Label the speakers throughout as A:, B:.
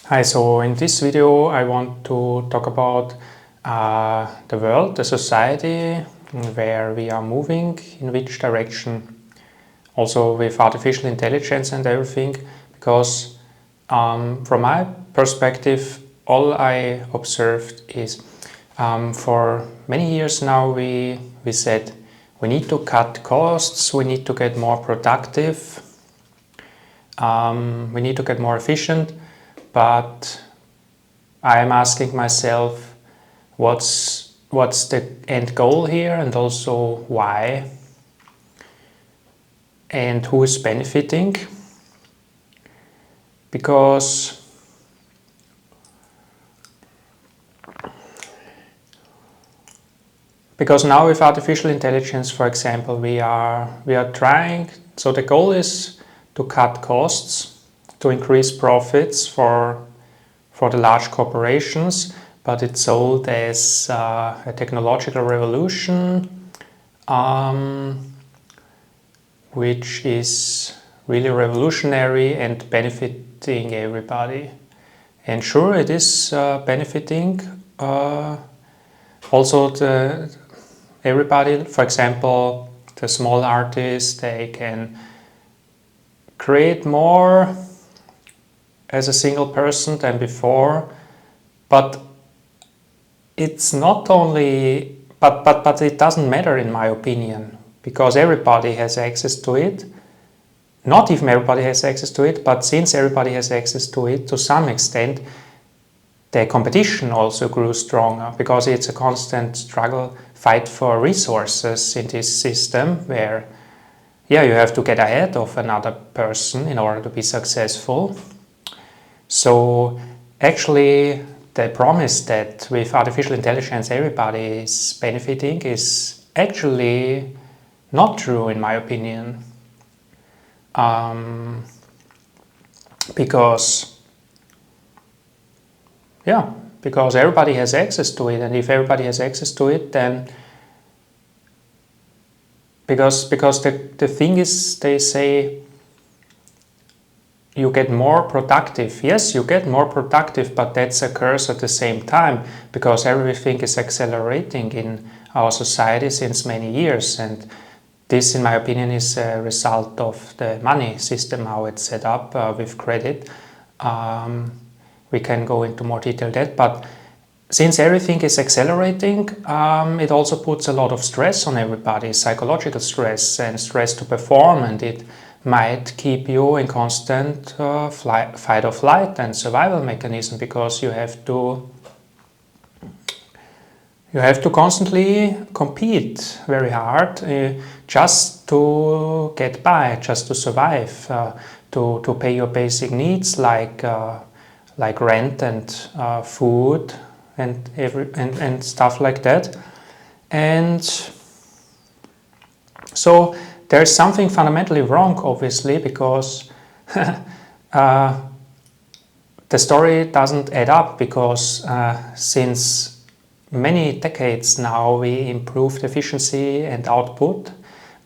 A: Hi, so in this video I want to talk about the world, the society, where we are moving, in which direction, also with artificial intelligence and everything, because from my perspective, all I observed is for many years now we said we need to cut costs, we need to get more productive, we need to get more efficient. But I am asking myself, what's the end goal here, and also why, and who is benefiting? Because now with artificial intelligence, for example, we are trying. So the goal is to cut costs, to increase profits for the large corporations, but it's sold as a technological revolution, which is really revolutionary and benefiting everybody. And sure, it is benefiting also everybody. For example, the small artists, they can create more as a single person than before, but it's not only, but it doesn't matter in my opinion, because everybody has access to it. Not even everybody has access to it, but since everybody has access to it, to some extent, the competition also grew stronger, because it's a constant struggle, fight for resources in this system where, yeah, you have to get ahead of another person in order to be successful. So actually the promise that with artificial intelligence everybody is benefiting is actually not true in my opinion. Because everybody has access to it, and if everybody has access to it, then because the thing is, they say you get more productive. Yes, you get more productive, but that's a curse at the same time, because everything is accelerating in our society since many years, and this, in my opinion, is a result of the money system, how it's set up with credit. We can go into more detail that, but since everything is accelerating, it also puts a lot of stress on everybody, psychological stress and stress to perform, and it might keep you in constant fight or flight and survival mechanism, because you have to constantly compete very hard just to get by, just to survive, to pay your basic needs like rent and food and stuff like that. And so there's something fundamentally wrong, obviously, because the story doesn't add up, because since many decades now we improved efficiency and output,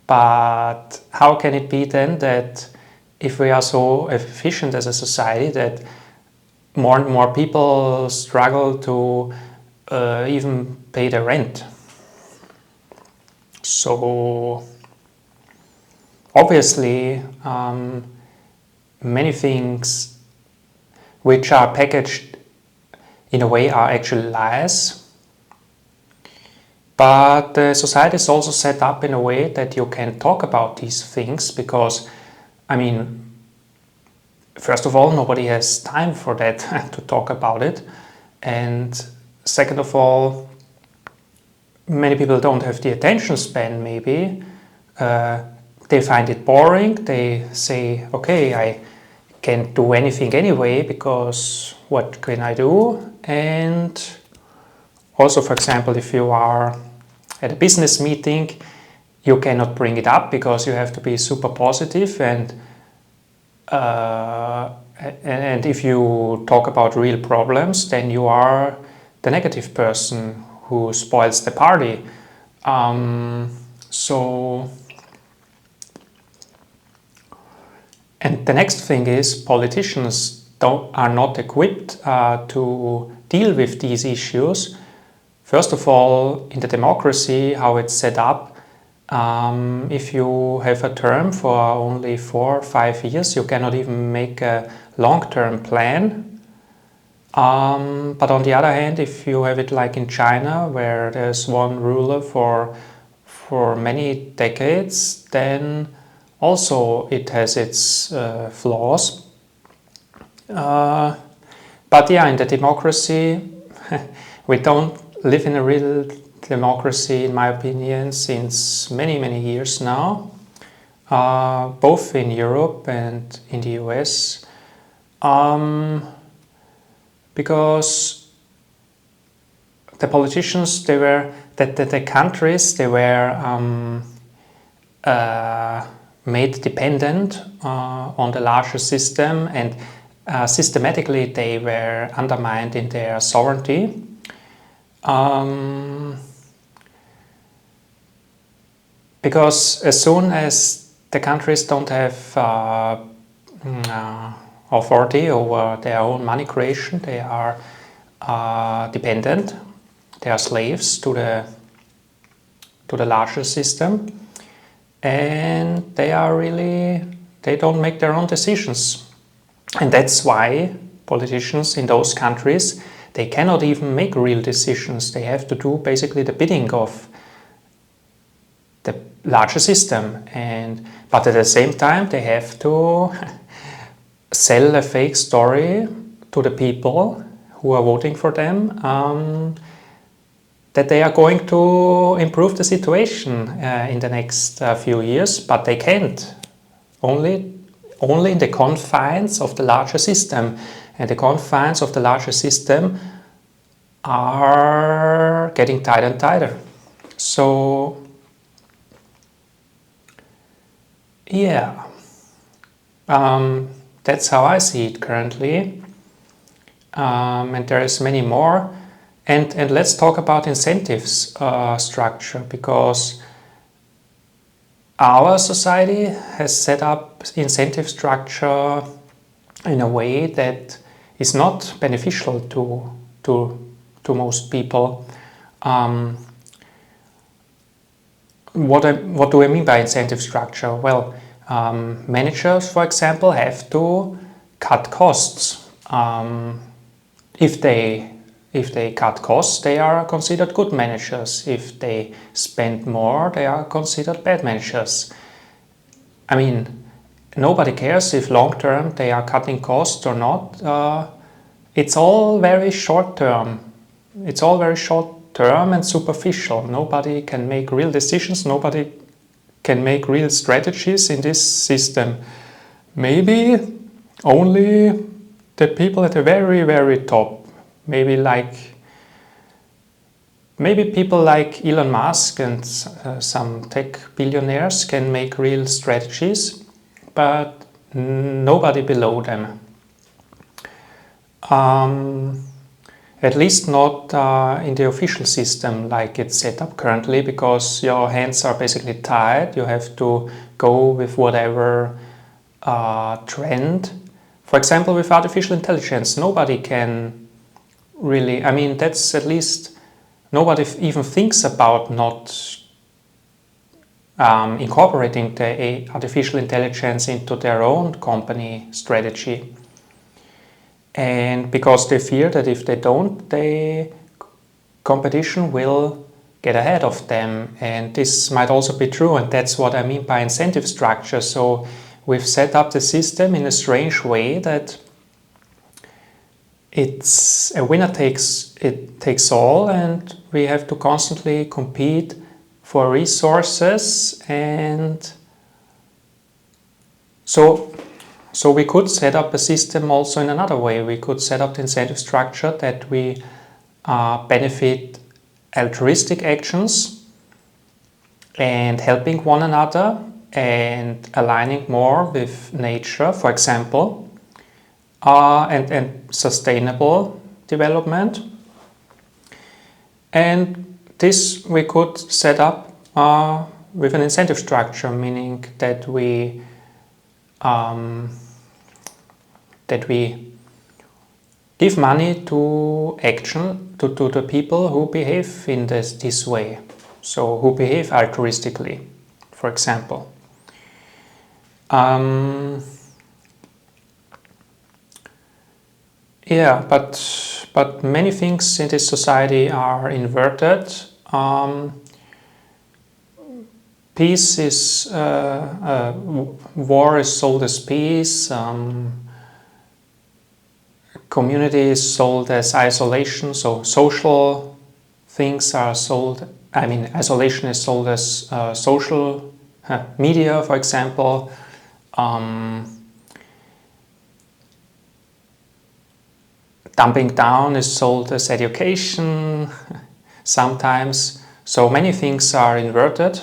A: but how can it be then that if we are so efficient as a society that more and more people struggle to even pay their rent? So obviously many things which are packaged in a way are actually lies, but the society is also set up in a way that you can talk about these things, because, I mean, first of all, nobody has time for that to talk about it, and second of all, many people don't have the attention span, maybe. They find it boring. They say, okay, I can't do anything anyway, because what can I do? And also, for example, if you are at a business meeting, you cannot bring it up because you have to be super positive, and if you talk about real problems, then you are the negative person who spoils the party. And the next thing is, politicians are not equipped to deal with these issues. First of all, in the democracy, how it's set up, if you have a term for only 4 or 5 years, you cannot even make a long-term plan. But on the other hand, if you have it like in China, where there's one ruler for many decades, then also it has its flaws. But yeah, in the democracy, we don't live in a real democracy, in my opinion, since many, many years now, both in Europe and in the US, because the politicians, the countries, they were made dependent on the larger system, and systematically they were undermined in their sovereignty. Because as soon as the countries don't have authority over their own money creation, they are dependent, they are slaves to the larger system, and they don't make their own decisions. And that's why politicians in those countries, they cannot even make real decisions. They have to do basically the bidding of the larger system, but at the same time they have to sell a fake story to the people who are voting for them, that they are going to improve the situation in the next few years, but they can't. Only in the confines of the larger system. And the confines of the larger system are getting tighter and tighter. So, yeah, that's how I see it currently. And there is many more. And let's talk about incentives structure, because our society has set up incentive structure in a way that is not beneficial to most people. What do I mean by incentive structure? Well, managers, for example, have to cut costs. If they cut costs, they are considered good managers. If they spend more, they are considered bad managers. I mean, nobody cares if long term they are cutting costs or not. It's all very short term. It's all very short term and superficial. Nobody can make real decisions. Nobody can make real strategies in this system. Maybe only the people at the very, very top. Maybe people like Elon Musk and some tech billionaires can make real strategies, but nobody below them. At least not in the official system like it's set up currently, because your hands are basically tied. You have to go with whatever trend. For example, with artificial intelligence, nobody can really, I mean, that's at least, nobody even thinks about not incorporating the artificial intelligence into their own company strategy. And because they fear that if they don't, competition will get ahead of them. And this might also be true, and that's what I mean by incentive structure. So we've set up the system in a strange way that it's a winner takes all, and we have to constantly compete for resources. And so we could set up a system also in another way. We could set up the incentive structure that we benefit altruistic actions and helping one another and aligning more with nature, for example, and sustainable development. And this we could set up with an incentive structure, meaning that we give money to action, to the people who behave in this way. So who behave altruistically, for example. Yeah, but many things in this society are inverted. Peace is war is sold as peace. Community is sold as isolation. So social things are sold. I mean, isolation is sold as social media, for example. Dumping down is sold as education sometimes. So many things are inverted.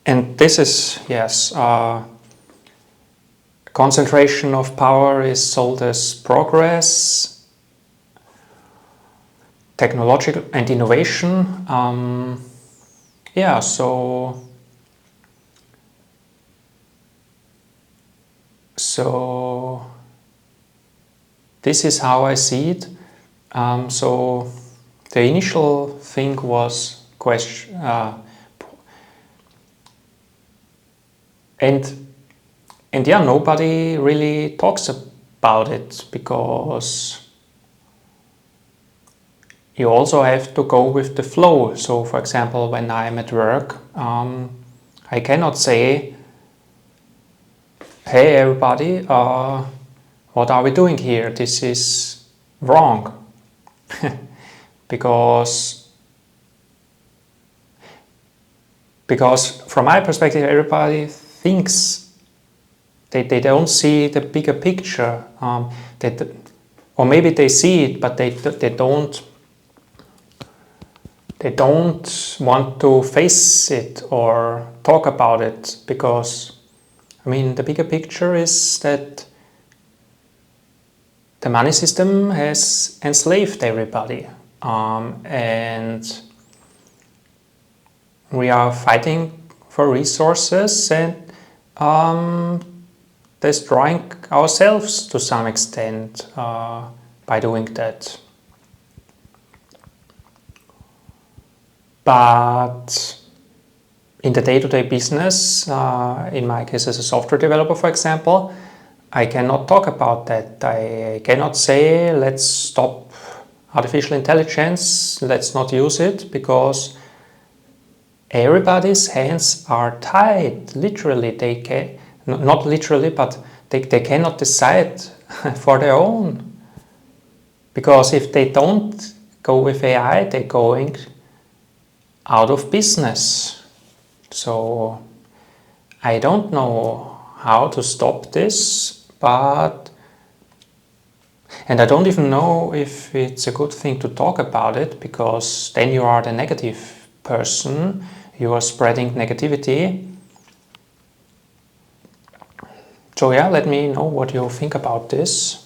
A: And this is, yes, concentration of power is sold as progress, technological and innovation. Yeah, so this is how I see it. So the initial thing was question, and yeah, nobody really talks about it, because you also have to go with the flow. So for example, when I'm at work, I cannot say, hey everybody, what are we doing here? This is wrong. because from my perspective, everybody thinks they don't see the bigger picture. Or maybe they see it, but they don't want to face it or talk about it, because I mean, the bigger picture is that the money system has enslaved everybody, and we are fighting for resources and destroying ourselves to some extent by doing that. But in the day-to-day business, in my case as a software developer, for example, I cannot talk about that. I cannot say, let's stop artificial intelligence, let's not use it, because everybody's hands are tied. Literally, they can, not literally, but they cannot decide for their own. Because if they don't go with AI, they're going out of business. So I don't know how to stop this, and I don't even know if it's a good thing to talk about it, because then you are the negative person, you are spreading negativity. So yeah, let me know what you think about this.